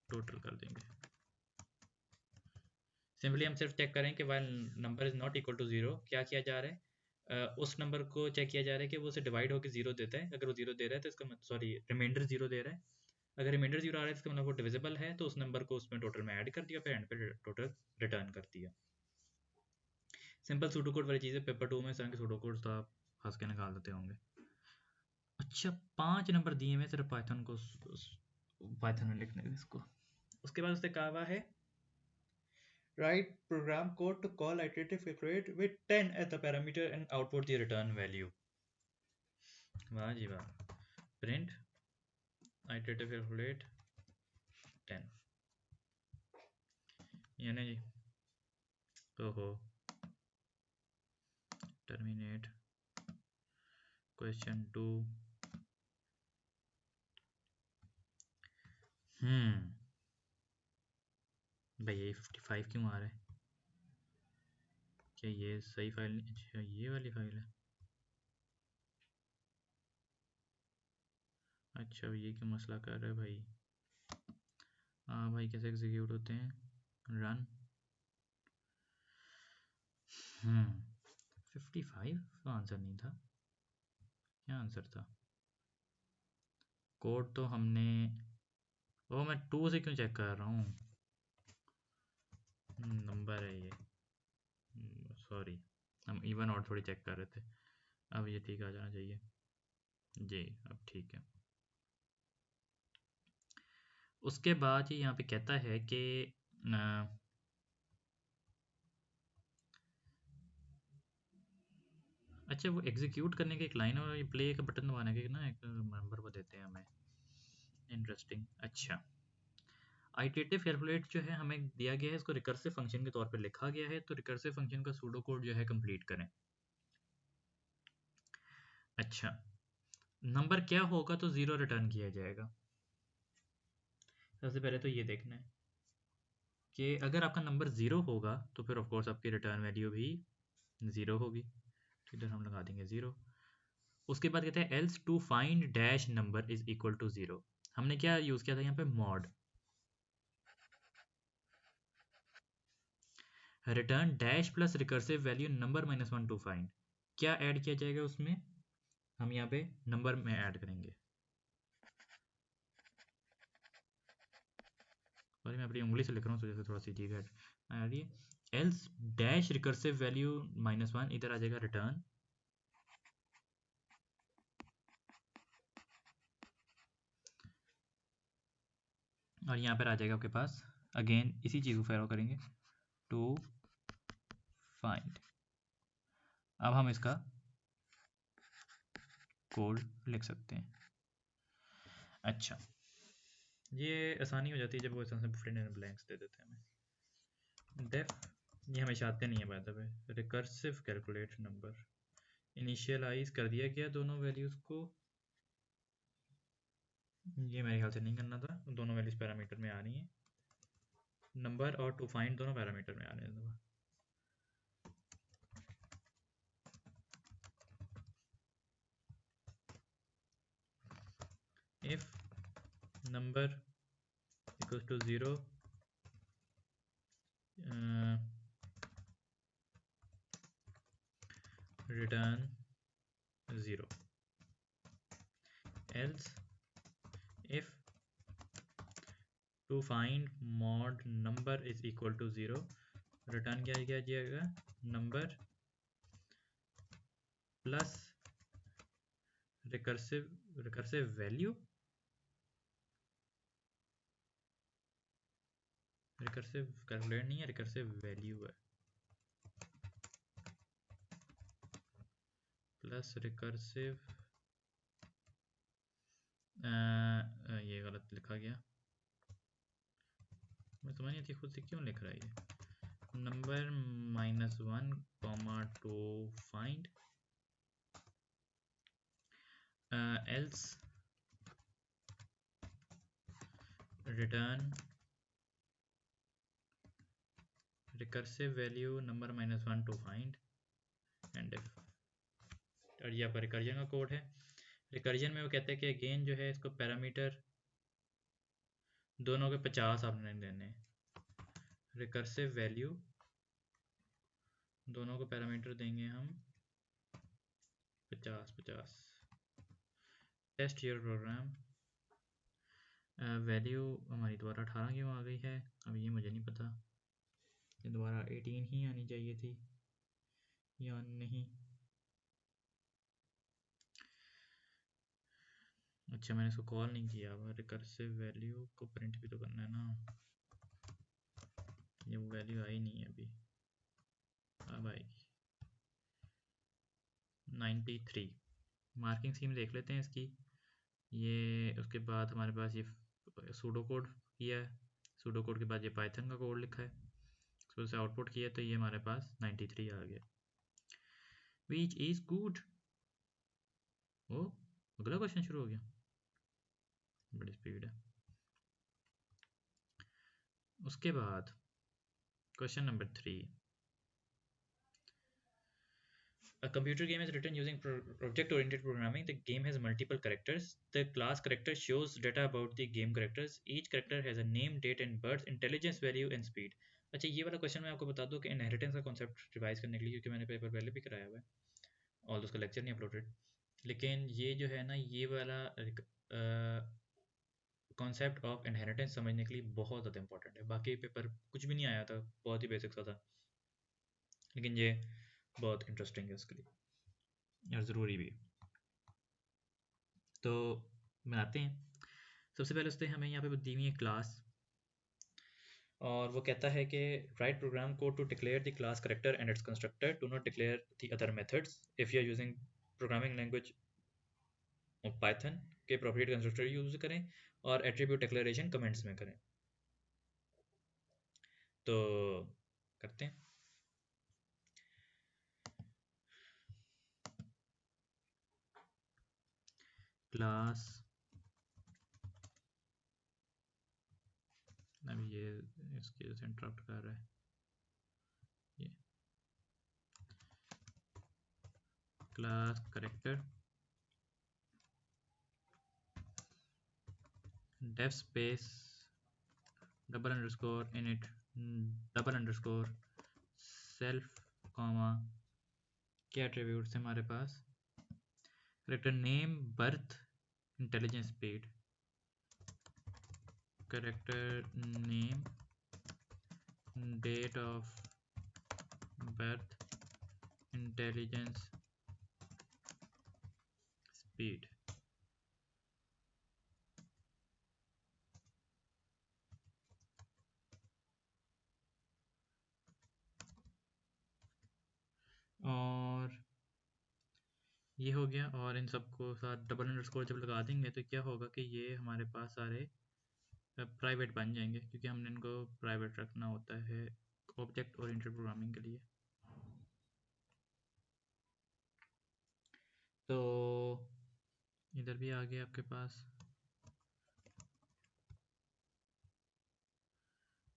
टोटल कर देंगे। सिंपली हम सिर्फ चेक करें कि while number is not equal to 0 क्या किया जा रहा है, उस नंबर को चेक किया जा रहा है कि वो उसे डिवाइड होकर 0 देता है। अगर वो 0 दे रहा है तो इसका सॉरी रिमाइंडर 0 दे रहा है, अगर रिमाइंडर 0 आ रहा है तो इसका मतलब वो डिविजिबल है, तो उस नंबर को उसमें टोटल में ऐड कर दिया, फिर एंड पे टोटल रिटर्न कर दिया। सिंपल सूडोकोड वाली चीज़ है। पेपर 2 में इस तरह के सूडोकोड्स तो आप हंस के निकाल देते होंगे। अच्छा, 5 नंबर दिए हुए सिर्फ पाइथन में लिखने के इसको। उसके बाद उसने कहा हुआ है write program code to call iterative calculate with 10 as the parameter and output the return value। वाह जी वाह, print iterative calculate 10, ये ना जी। ओहो, terminate question 2। भाई ये 55 क्यों आ रहा है, क्या ये सही फाइल नहीं? अच्छा, ये वाली फाइल है। अच्छा, ये क्यों मसला कर रहा है भाई? हाँ भाई, कैसे एग्जीक्यूट होते हैं, रन। 55 तो आंसर नहीं था, क्या आंसर था? कोड तो हमने, ओ मैं 2 से क्यों चेक कर रहा हूँ, नंबर है ये, सॉरी, हम इवन और थोड़ी चेक कर रहे थे। अब ये ठीक आ जाना चाहिए जी, अब ठीक है। उसके बाद ये यहाँ पे कहता है कि अच्छा, वो एग्जीक्यूट करने की एक लाइन है, और ये प्ले का बटन दबाने के ना एक नंबर को देते हैं हमें। इंटरेस्टिंग। अच्छा, आइटरेटिव कैलकुलेट जो है हमें दिया गया है, इसको रिकर्सिव फंक्शन के तौर पे लिखा गया है, तो रिकर्सिव फंक्शन का सूडो कोड जो है कंप्लीट करें। अच्छा, नंबर क्या होगा तो 0 रिटर्न किया जाएगा। सबसे पहले तो ये देखना है कि अगर आपका नंबर 0 होगा तो फिर ऑफकोर्स आपकी रिटर्न वैल्यू भी 0 होगी, तो इधर हम लगा देंगे 0। उसके बाद कहते हैं else to find dash number is equal to 0। हमने क्या यूज़ किया था यहाँ पे, mod. Return dash plus recursive value number -1 to find. क्या ऐड किया जाएगा उसमें? हम यहाँ पे नंबर में ऐड करेंगे। और मैं अपनी उंगली से लिख रहा हूँ तो जैसे थोड़ा सी अजीब है आ रही है। एल्स डैश रिकर्सिव वैल्यू -1, इधर आ जाएगा रिटर्न और यहाँ पर आ जाएगा आपके पास अगेन इसी चीज़ को फॉलो करेंगे टू फाइंड। अब हम इसका कोड लिख सकते हैं। अच्छा, ये आसानी हो जाती है जब वो इस तरह से प्रिंट एंड ब्लैंक्स दे देते हैं हमें। डेफ ये हमेशा आते नहीं है by the way. Recursive calculate number, initialize कर दिया गया दोनों वैल्यूज़ को। ये मेरे ख्याल से नहीं करना था, दोनों वैल्यूज पैरामीटर में आ रही हैं। नंबर और टू फाइंड दोनों पैरामीटर में आ रहे हैं। If number equals to 0 return 0, else if to find mod number is equal to 0, return क्या किया जाएगा? Number plus recursive value, recursive calculate नहीं है, रिकर्सिव वैल्यू है, प्लस रिकर्सिव ये गलत लिखा गया, मैं समझ नहीं आती खुद से क्यों लिख रहा है ये। Number -1 to find else return recursive value number -1 to find and if। और यहाँ पर रिकर्जन का कोड है। रिकर्जन में वो कहते हैं कि अगेन जो है इसको पैरामीटर दोनों के 50 आपने देने। रिकर्सिव वैल्यू दोनों को पैरामीटर देंगे हम 50। Test your programme. वैल्यू हमारी दोबारा 18 क्यों आ गई है अब ये मुझे नहीं पता। ये दोबारा 18 ही आनी चाहिए थी या नहीं। अच्छा, मैंने इसको कॉल नहीं किया। अब रिकर्सिव वैल्यू को प्रिंट भी तो करना है ना। ये वो वैल्यू आई नहीं है अभी, अब आएगी 93। मार्किंग स्कीम देख लेते हैं इसकी। ये उसके बाद हमारे पास ये सूडो कोड किया है, सूडो कोड के बाद ये पाइथन का कोड लिखा है, उसको से आउटपुट किया तो ये हमारे पास 93 आ गया, विच इज़ गुड। ओ, अगला क्वेश्चन शुरू हो गया, बड़ी स्पीड है। उसके बाद question number 3। A computer game is written using object-oriented programming. The game has multiple characters. The class character shows data about the game characters. Each character has a name, date and birth, intelligence value and speed. अच्छा, ये वाला क्वेश्चन मैं आपको बता दूं कि इनहेरिटेंस का कॉन्सेप्ट रिवाइज करने के लिए, क्योंकि मैंने पेपर पहले भी कराया हुआ है और उसका लेक्चर नहीं अपलोडेड, लेकिन ये जो है ना ये वाला कॉन्सेप्ट ऑफ इनहेरिटेंस समझने के लिए बहुत ज़्यादा इंपॉर्टेंट है। बाकी पेपर कुछ भी नहीं आया था, बहुत ही बेसिक सा था, लेकिन ये बहुत इंटरेस्टिंग है उसके लिए और ज़रूरी भी। तो बनाते हैं। सबसे पहले उससे हमें यहाँ पे दी हुई है क्लास, और वो कहता है कि write program code to declare the class character and its constructor, do not declare the other methods if you are using programming language of Python के अप्रोप्रिएट कंस्ट्रक्टर यूज़ करें और एट्रीब्यूट डिक्लेरेशन कमेंट्स में करें। तो करते हैं। क्लास, अभी ये इसके से इंटरप्ट कर रहा है, ये class character def space double underscore init double underscore self comma क्या एट्रीब्यूट्स है हमारे पास, character name, birth, intelligence, speed. Character name, date of birth, intelligence, speed. और ये हो गया। और इन सबको साथ डबल अंडरस्कोर जब लगा देंगे तो क्या होगा कि ये हमारे पास सारे प्राइवेट बन जाएंगे, क्योंकि हमने इनको प्राइवेट रखना होता है ऑब्जेक्ट ओरिएंटेड प्रोग्रामिंग के लिए। तो इधर भी आ गया आपके पास।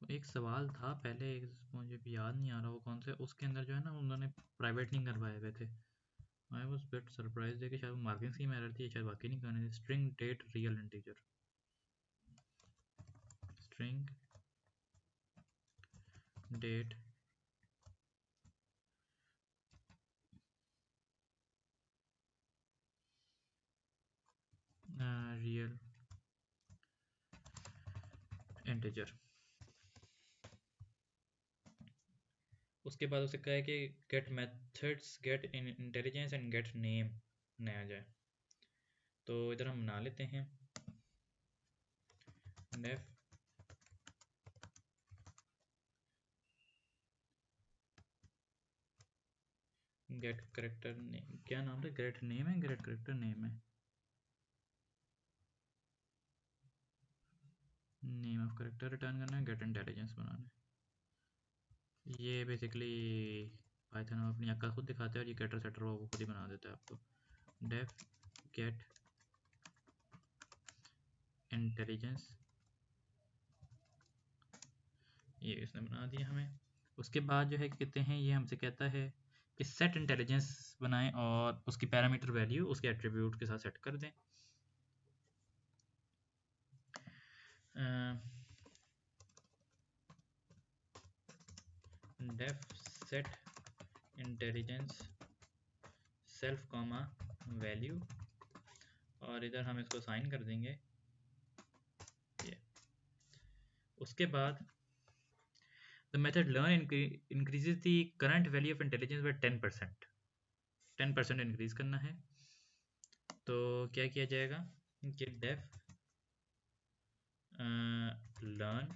एक सवाल था पहले, मुझे भी याद नहीं आ रहा वो कौन से, उसके अंदर जो है ना उन्होंने प्राइवेट नहीं करवाए हुए थे। आई वॉज बिट सरप्राइज देखिए, शायद मार्किंग स्कीम एरर थी, शायद वाकई नहीं करनी थी। String date real integer, string date real integer. उसके बाद उसे कहा है कि get methods, get intelligence and get name नया जाए। तो इधर हम बना लेते हैं डेफ गेट करेक्टर नेम। क्या नाम था, गेट नेम है, गेट करेक्टर नेम है, नेम ऑफ करेक्टर रिटर्न करना है, गेट इंटेलिजेंस बनाना है। ये बेसिकली पाइथन में अपनी अक्ल खुद दिखाते हैं और ये गेटर सेटर वो खुद ही बना देता है आपको। डेफ गेट इंटेलिजेंस, ये इसने बना दिया हमें। उसके बाद जो है कहते हैं, ये हमसे कहता है कि सेट इंटेलिजेंस बनाएं और उसकी पैरामीटर वैल्यू उसके एट्रीब्यूट के साथ सेट कर दें। Def set intelligence self comma value, और इधर हम इसको साइन कर देंगे ये। उसके बाद the method learn increases the current value of intelligence by 10%। 10% increase करना है। तो क्या किया जाएगा कि डेफ लर्न,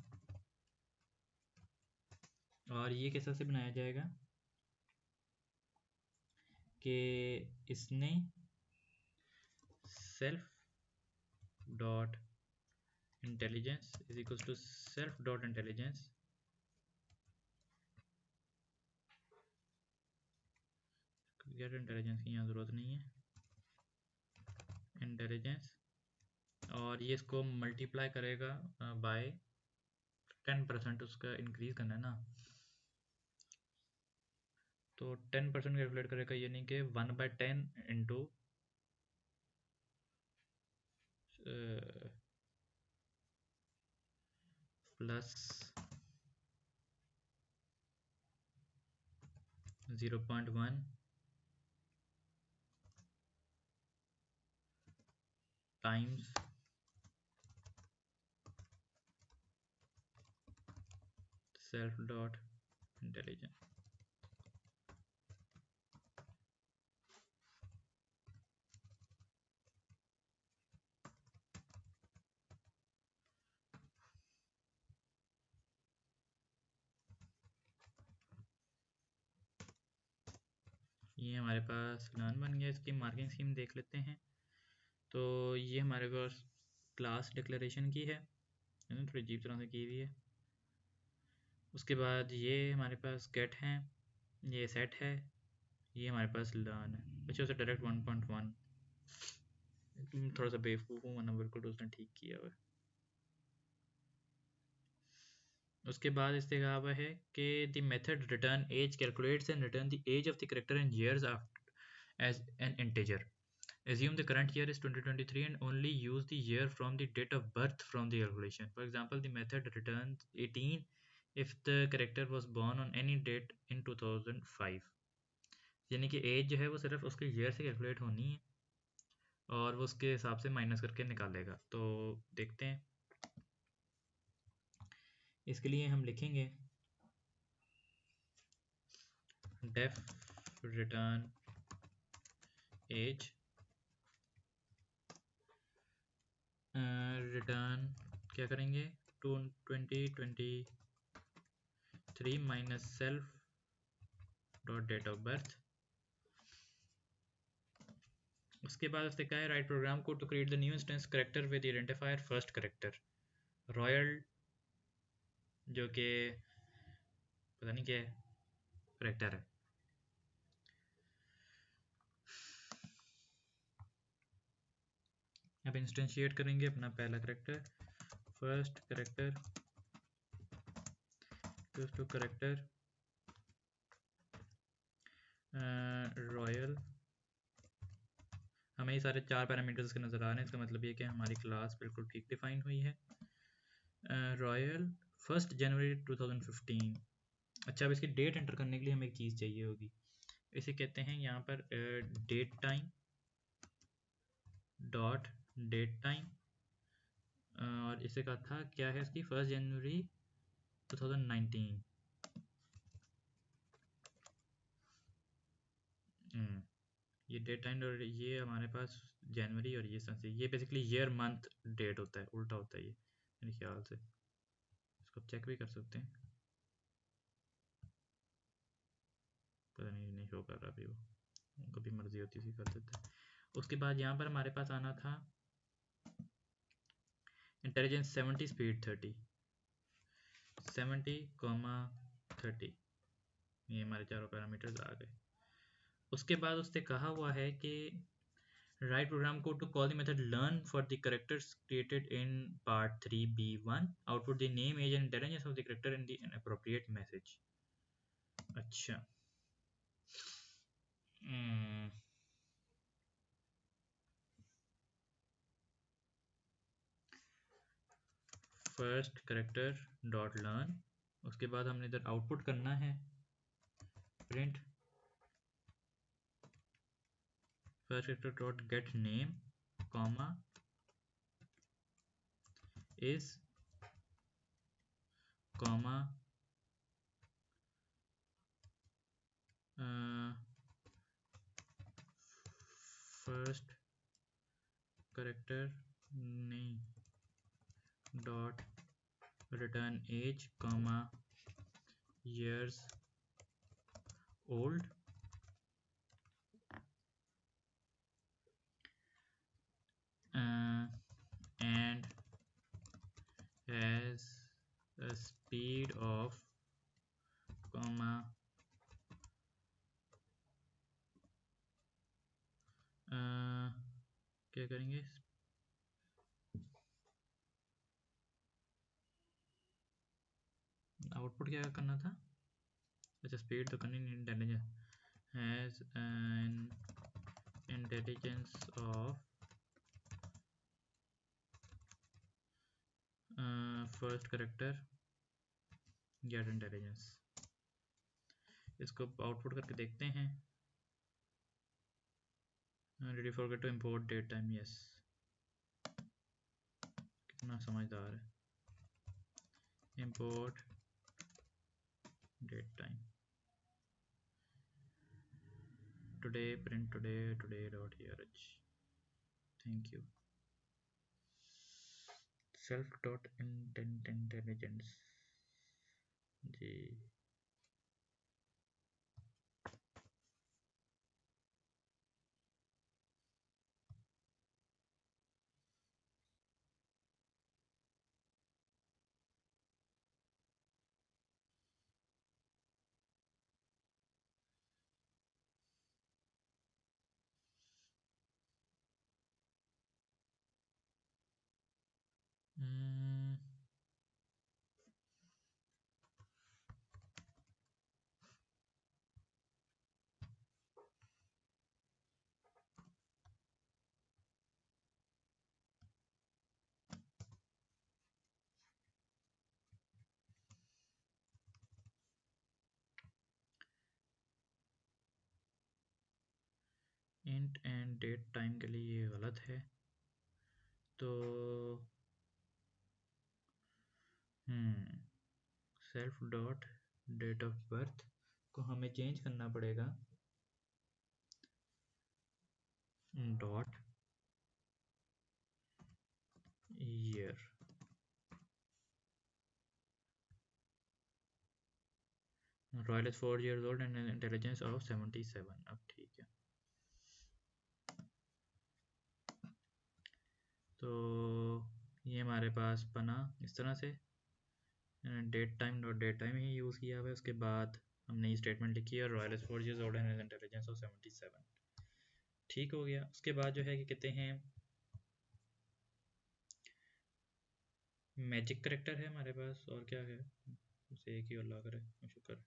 और ये कैसे से बनाया जाएगा कि इसने self dot intelligence is equal to self dot intelligence get intelligence की यहाँ ज़रूरत नहीं है, इंटेलिजेंस, और ये इसको मल्टीप्लाई करेगा बाय 10%। उसका इंक्रीज करना है ना, तो 10% कैलकुलेट करेगा, ये नहीं कि 1/10 into plus 0.1 times self dot intelligence. ये हमारे पास लर्न बन गया। इसकी मार्किंग स्कीम देख लेते हैं। तो ये हमारे पास क्लास डिक्लेरेशन की है, थोड़ी अजीब तरह से की हुई है। उसके बाद ये हमारे पास गेट है, ये सेट है, ये हमारे पास लर्न है। अच्छा, उसे डायरेक्ट 1.1, थोड़ा सा बेवकूफ़ हूँ वरना बिल्कुल तो उसने ठीक किया हुआ है। उसके बाद इससे कहा हुआ है कि the method return age calculates and return the age of the character in years after age an integer. Assume the current year is 2023 and only use the year from the date of birth from the calculation. For example, the method returns 18 if the character was born on any date in 2005, यानी कि एज जो है वो सिर्फ उसके ईयर से कैलकुलेट होनी है और वो उसके हिसाब से माइनस करके निकालेगा। तो देखते हैं, इसके लिए हम लिखेंगे डेफ रिटर्न एज, रिटर्न क्या करेंगे 2023 minus self dot date of birth. उसके बाद उसने कहा है राइट प्रोग्राम को to create the new instance character with identifier first character royal, जो कि पता नहीं क्या है करेक्टर है। अब इंस्टेंशिएट करेंगे अपना पहला character, first character to character royal. हमें ये सारे 4 पैरामीटर्स के नज़र आ रहे हैं, इसका मतलब ये कि हमारी क्लास बिल्कुल ठीक डिफाइन हुई है। रॉयल 1 जनवरी 2015। अच्छा, अब इसकी डेट एंटर करने के लिए हमें एक चीज़ चाहिए होगी, इसे कहते हैं यहाँ पर date time dot date time, और इसे कहा था क्या है इसकी 1 जनवरी 2019। ये डेट टाइम और ये हमारे पास जनवरी और ये सन से, ये बेसिकली ईयर मंथ डेट होता है, उल्टा होता है ये मेरे ख्याल से। इसको चेक भी कर सकते हैं, पता नहीं शो कर रहा अभी, वो कभी मर्जी होती थी कर देता है। उसके बाद यहाँ पर हमारे पास आना था इंटेलिजेंस 70 स्पीड 30 70,30, ये हमारे चारों पैरामीटर्स आ गए। उसके बाद उसने कहा हुआ है कि राइट प्रोग्राम को to call the method learn for the characters created in part 3b1 output the name age and intelligence of the character in the appropriate message. अच्छा, फर्स्ट कैरेक्टर डॉट लर्न, उसके बाद हमने इधर आउटपुट करना है print first character dot get name comma is comma first character नहीं dot return age comma years old and has a speed of comma क्या करेंगे आउटपुट क्या करना था, अच्छा स्पीड तो करनी नहीं, intelligence has an intelligence of first character get intelligence. इसको आउटपुट करके देखते हैं। Did you forget to import date time, yes, कितना समझदार है, import date time today print today dot here, thank you self dot intelligence जी। इंट एंड डेट टाइम के लिए ये गलत है, तो self dot date of birth को हमें चेंज करना पड़ेगा dot year. Royal is 4 years old and an intelligence of 77। अब ठीक है, तो ये हमारे पास बना इस तरह से, date time dot date time ही यूज़ किया हुआ है। उसके बाद हमने ये स्टेटमेंट लिखी है, royal is 4 years old and an intelligence of 77। ठीक हो गया। उसके बाद जो है कि कहते हैं मैजिक करेक्टर है हमारे पास, और क्या है, उसे एक ही अल्लाह करे शुक्र।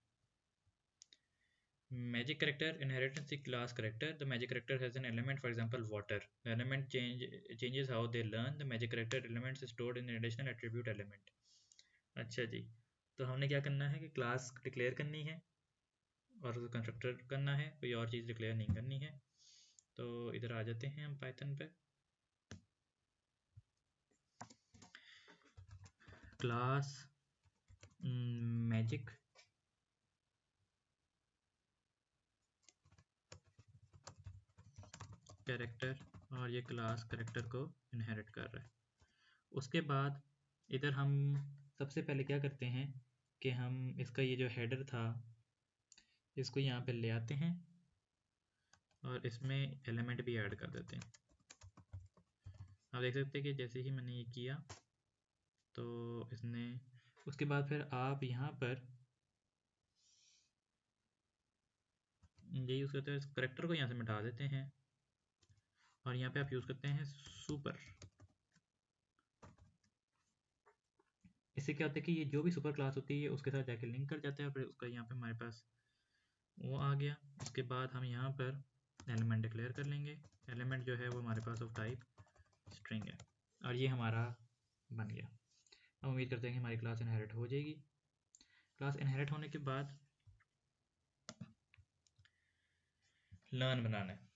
Magic character inherits the class character. The magic character has an element, for example, water. The element changes how they learn. The magic character elements is stored in an additional attribute element. अच्छा जी, तो हमने क्या करना है कि क्लास डिक्लेयर करनी है और कंस्ट्रक्टर करना है, कोई और चीज़ डिक्लेयर नहीं करनी है। तो इधर आ जाते हैं हम पाइथन पे। क्लास मैजिक कैरेक्टर, और ये क्लास कैरेक्टर को इनहेरिट कर रहा है। उसके बाद इधर हम सबसे पहले क्या करते हैं कि हम इसका ये जो हेडर था इसको यहाँ पे ले आते हैं और इसमें एलिमेंट भी ऐड कर देते हैं। आप देख सकते हैं कि जैसे ही मैंने ये किया तो इसने, उसके बाद फिर आप यहाँ पर ये यूज़ करते हैं, करेक्टर को यहाँ से मिटा देते हैं और यहाँ पे आप यूज़ करते हैं सुपर। इससे क्या होता है कि ये जो भी सुपर क्लास होती है उसके साथ जाके लिंक कर जाता है, फिर उसका यहाँ पे हमारे पास वो आ गया। उसके बाद हम यहाँ पर एलिमेंट डिक्लेयर कर लेंगे। एलिमेंट जो है वो हमारे पास ऑफ टाइप स्ट्रिंग है और ये हमारा बन गया। अब उम्मीद करते हैं कि हमारी क्लास इनहेरिट हो जाएगी। क्लास इनहेरिट होने के बाद लर्न बनाना है।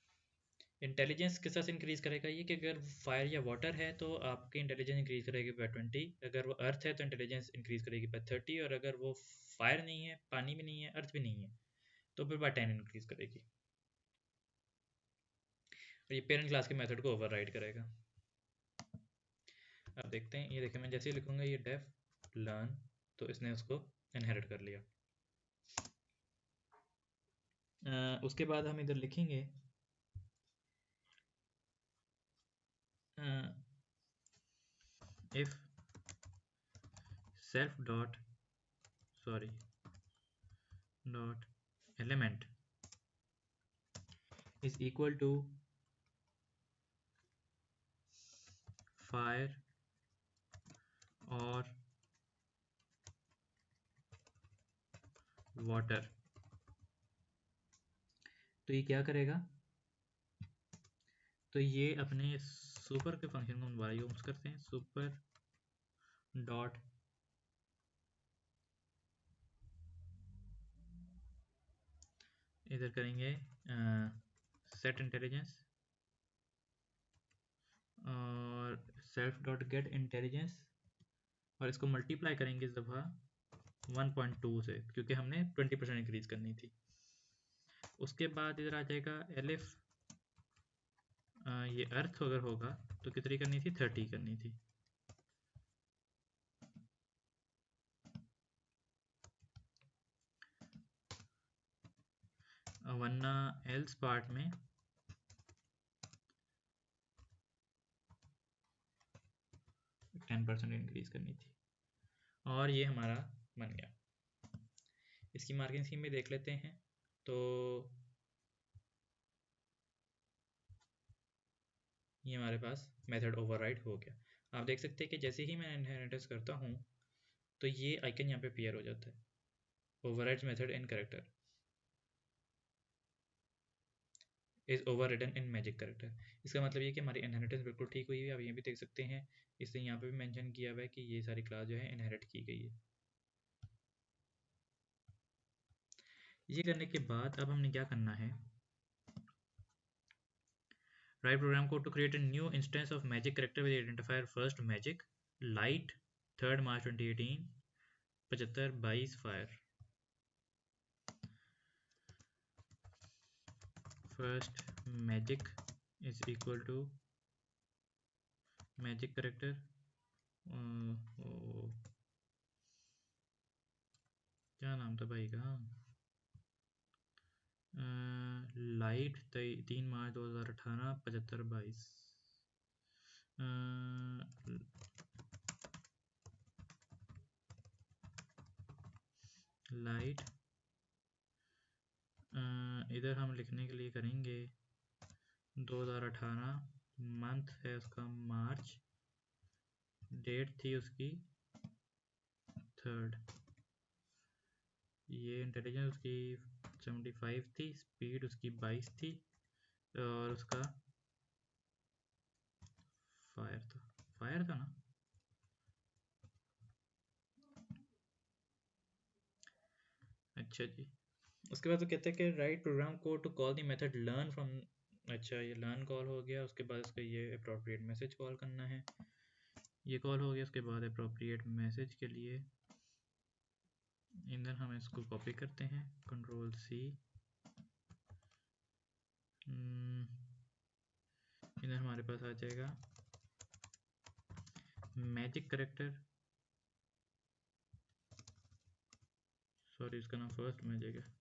इंटेलिजेंस किस तरह से इंक्रीज़ करेगा ये, कि अगर फायर या वाटर है तो आपकी इंटेलिजेंस इंक्रीज़ करेगी बाय 20, अगर वो अर्थ है तो इंटेलिजेंस इंक्रीज़ करेगी बाय 30, और अगर वो फायर नहीं है, पानी भी नहीं है, अर्थ भी नहीं है, तो फिर बाय 10 इंक्रीज़ करेगी। और ये पेरेंट क्लास के मेथड को ओवरराइड करेगा। अब देखते हैं, ये देखें मैं जैसे ही लिखूंगा ये डेफ लर्न, तो इसने उसको इनहेरिट कर लिया। उसके बाद हम इधर लिखेंगे if self dot element is equal to fire और वाटर, तो ये क्या करेगा, तो ये अपने सुपर के फंक्शन को दोबारा यूज करते हैं, सुपर डॉट इधर करेंगे सेट इंटेलिजेंस और सेल्फ डॉट गेट इंटेलिजेंस, और इसको मल्टीप्लाई करेंगे इस दफ़ा 1.2 से, क्योंकि हमने 20% इंक्रीज करनी थी। उसके बाद इधर आ जाएगा एलिफ ये अर्थ अगर होगा तो कितनी करनी थी, 30 करनी थी। वरना एल्स पार्ट में 10% इंक्रीज करनी थी, और ये हमारा बन गया। इसकी मार्किंग स्कीम में देख लेते हैं, तो ये हमारे पास मेथड ओवरराइड हो गया। आप देख सकते हैं कि जैसे ही मैं इनहेरिटेंस करता हूँ तो ये आइकन यहाँ पे अपीयर हो जाता है, overrides method in character is overridden in magic character. इसका मतलब ये कि हमारी इनहेरिटेंस बिल्कुल ठीक हुई है। आप ये भी देख सकते हैं, इसलिए यहाँ पे भी मेंशन किया हुआ है कि ये सारी क्लास जो है इनहेरिट की गई है। ये करने के बाद अब हमने क्या करना है, write program code to create a new instance of magic character with identifier first magic light 3rd March 2018 75 22 fire first magic is equal to magic character क्या नाम था भाई का लाइट 3 मार्च 2018 75 22 लाइट इधर हम लिखने के लिए करेंगे 2018 मंथ है उसका मार्च डेट थी उसकी 3rd ये इंटेलिजेंस उसकी 75 थी स्पीड उसकी 22 थी और उसका फायर था ना अच्छा जी उसके बाद तो कहते हैं कि write program code to call the method learn from अच्छा ये लर्न कॉल हो गया उसके बाद इसका ये अप्रोप्रिएट मैसेज कॉल करना है ये कॉल हो गया उसके बाद अप्रोप्रिएट मैसेज के लिए इधर हम इसको कॉपी करते हैं कंट्रोल सी इधर हमारे पास आ जाएगा मैजिक करेक्टर सॉरी इसका नाम फर्स्ट मैजिक है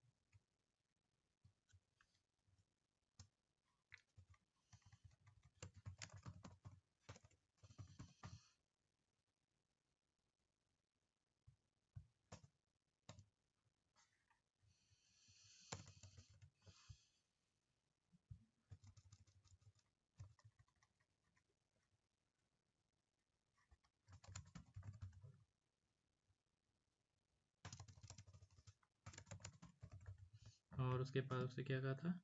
और उसके बाद उससे क्या कहा था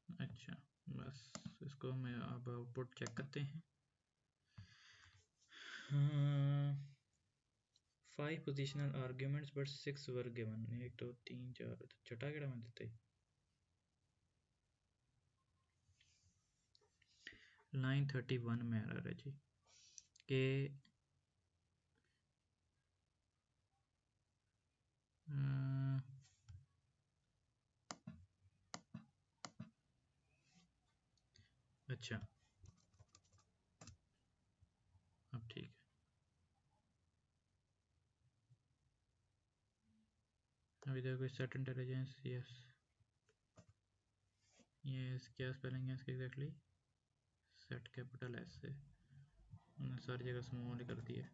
अच्छा बस इसको मैं अब आउटपुट चेक करते हैं 5 positional arguments but 6 were given 1 2 3 4 छठा केड़ा मैं देते लाइन 31 में आ रहा है जी के अच्छा अब ठीक है अब इधर कोई सेट इंटेलिजेंस यस यस क्या स्पेलिंग है इसके एग्जैक्टली सेट कैपिटल एस से उन्होंने सारी जगह स्मॉल कर दिया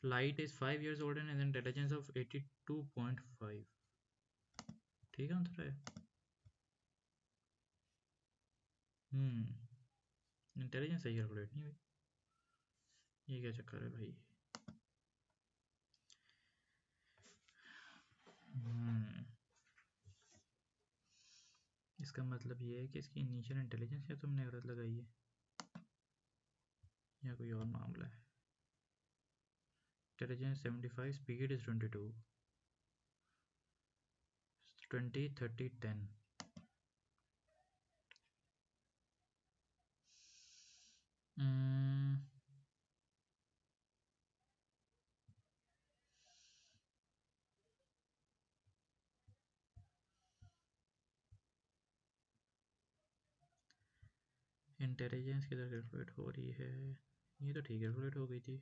light is 5 years old and an intelligence of 82.5 ठीक है आंसर है इंटेलिजेंस सही कैलकुलेट नहीं हुई ये क्या चक्कर है भाई इसका मतलब ये है कि इसकी इनिशियल इंटेलिजेंस या तुमने गलत लगाई है या कोई और मामला है इंटेलिजेंस 75 स्पीड इज 22 20 30 10 इंटेलिजेंस किधर कैलकुलेट हो रही है ये तो ठीक कैलकुलेट हो गई थी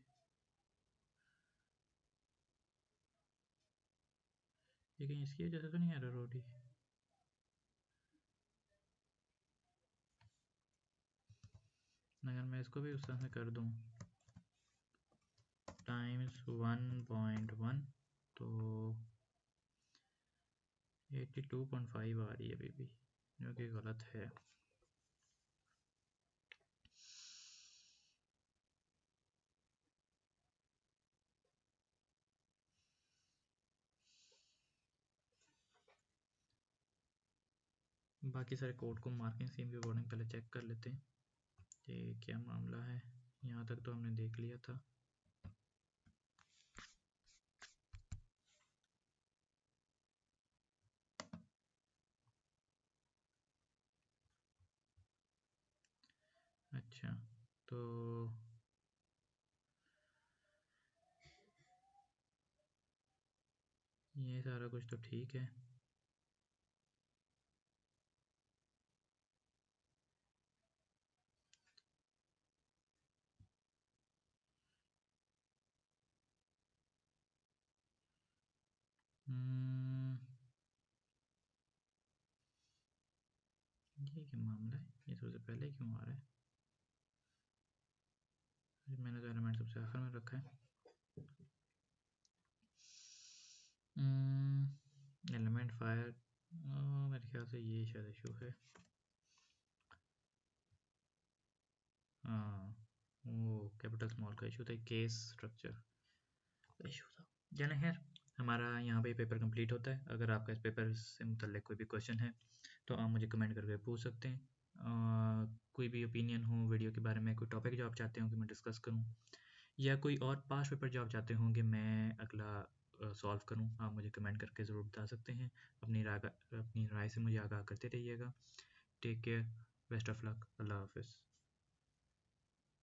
लेकिन इसकी वजह से तो नहीं एरर हो रही अगर मैं इसको भी उस तरह से कर दूं टाइम्स 1.1 तो 82.5 आ रही है अभी भी जो कि गलत है बाकी सारे कोड को मार्किंग स्कीम के अकॉर्डिंग पहले चेक कर लेते हैं कि क्या मामला है यहाँ तक तो हमने देख लिया था। अच्छा, तो ये सारा कुछ तो ठीक है। ये क्या मामला है, ये सबसे पहले क्यों आ रहा है? मैंने तो एलिमेंट सबसे आखिर में रखा है। एलिमेंट फायर, मेरे ख्याल से ये शायद इशू है। हाँ, वो कैपिटल स्मॉल का इशू था, केस स्ट्रक्चर इशू था। जाने खैर, हमारा यहाँ पे पेपर कंप्लीट होता है। अगर आपका इस पेपर से मुतल्लिक कोई भी क्वेश्चन है तो आप मुझे कमेंट करके पूछ सकते हैं। कोई भी ओपिनियन हो वीडियो के बारे में, कोई टॉपिक जो आप चाहते हो कि मैं डिस्कस करूँ, या कोई और पास पेपर जो आप चाहते हों कि मैं अगला सॉल्व करूं, आप मुझे कमेंट करके ज़रूर बता सकते हैं। अपनी राय से मुझे आगाह करते रहिएगा। Take care, best of luck, अल्लाह हाफिज़।